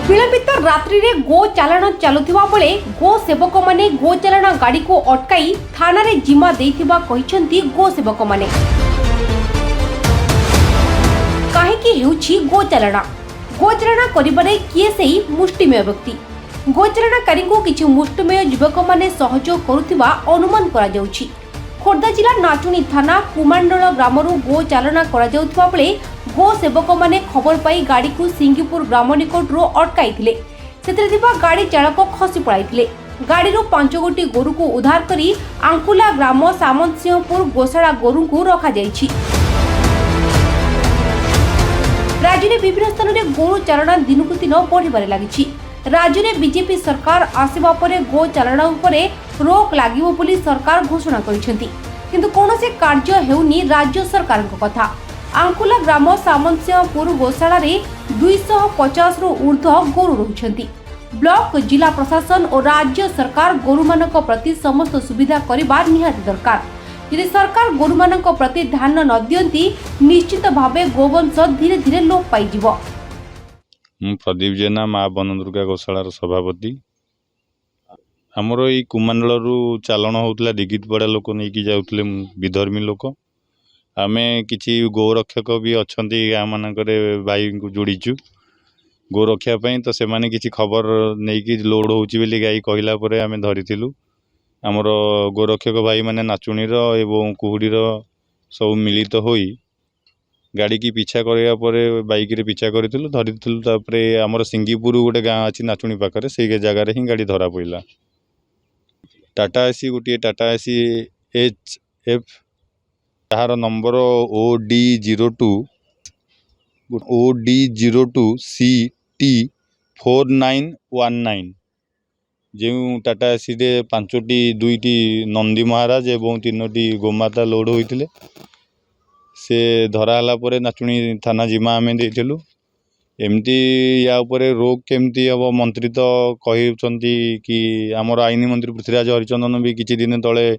विलंबित रात्रि रे गो चालाण चलुथिबा बेले गो सेवक माने गो चालाण गाड़ी को अटकाई थाना रे जिम्मा देइथिबा कहिसंती गो सेवक माने। काहेकि हेउछि गो चालाण करिबारे किए सेही मुष्टिमेय व्यक्ति गोचारणकारी को किछि मुष्टिमेय युवक माने सहयोग करुथिबा अनुमान करा जाउछि। खोर्धा जिला नाचुणी थाना कुमांडल ग्रामरू गो चालना करा जाउथिबा बेले गो सेवक माने खबर पाई गाड़ी को सिंगीपुर ग्राम निकटरू अटकाइथिले। सेतरे थिबा गाड़ी चालक खसी पळाइथिले। गाड़ीरू 5 गोटी गोरु को उद्धार करी आंकुला ग्राम सामंतसिंहपुर गोशाला गोरु को रखा जाइछि। राज्य में विभिन्न स्थान में गोरु चालाण दिनकु दिन बढ़िबारे लागिछि। राज्य में बीजेपी सरकार आसिबा परे गो चालाण उपरे रोक लागिबो बोली सरकार घोषणा करिसेंती, किंतु कोनोसे कार्य हेउनी राज्य सरकार कथा। आंकुला ग्राम सामंतसिंहपुर गोशाला रे 250 रु ऊर्ध्व गोरु रहिसेंती। ब्लॉक जिला प्रशासन और राज्य सरकार गोरु मानक प्रति समस्त सुविधा करिबा निहाती दरकार। यदि सरकार गोरु मानक प्रति ध्यान न दियंती निश्चित भावे गोवंश धीरे धीरे लोप पाई जिवो। प्रदीप जेना माँ बनदुर्गा गोशालार सभापति। आमर ये कुमांडलू चालाण होता दिगितपड़ा लोक नहीं जाऊे विधर्मी लोक। आम कि गोरक्षक भी अच्छा गाँ मानक भाई को जोड़ीचु गो रक्षापी, तो से किसी खबर नहीं कि लोड होली गाई कहला आम धरीलु। आमर गोरक्षक भाई मैंने नाचुणीर एवं कुहुड़ीर सब मिलित होई गाड़ी की पीछा करने बाइक रे पीछा करूँ धरी आमर सिंगीपुर गोटे गाँ अच्छी नाचुणी पाखे से जगार ही गाड़ी धरा पड़ा। टाटा एसी गोटे टाटा एसी HF तार नंबर OD02 CT 4919 जो टाटा एसी रे 5टी 2टी नंदी महाराज एवं 3टी गोमाता लोड होते से धराला परे नाचुणी थाना जिम्मा आम देलु। एमती या उपरे रोक केमती हम मंत्री तो कहते कि आमर आईन मंत्री पृथ्वीराज हरिचंदन भी किछि दिन तले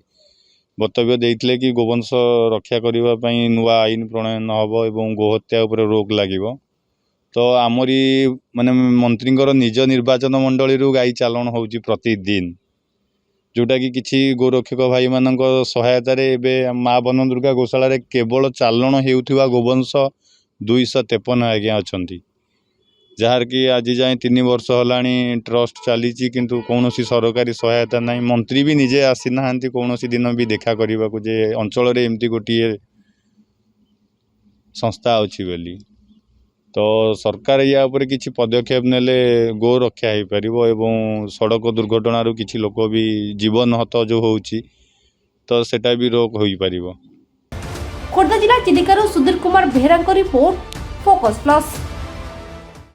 वक्तव्य देइथिले कि गोवंश रक्षा करने नुआ आईन प्रणयन हम एवं गोहत्या उपरे रोक लगिबो। तो आमरी माने मंत्रींकर निज निर्वाचन मंडली गाई चालाण होउची प्रतिदिन, जोटा कि किछि गोरक्षक भाई मानक सहायतार माँ बनदुर्गा गोशाला रे केवल चालाण हेउथिबा गोवंश 253 आज्ञा अछंती, जार कि आज जाए 3 वर्ष होलानी ट्रस्ट चली किंतु कौन सरकारी सहायता नहीं। मंत्री भी निजे आसी ना कौन दिन भी देखा करने को जे अंचल रे एमती गोटे संस्था अच्छी बोली। तो सरकार या उपरे किछि पदक्षेप नेले गो रक्षा हो पार एवं सड़क दुर्घटना किछि लोक भी जीवन हत जो होउची तो सेटा भी रोक हो पार। खोर्धा जिला चिलिकार Sudhir Kumar Behera report, Focus plus.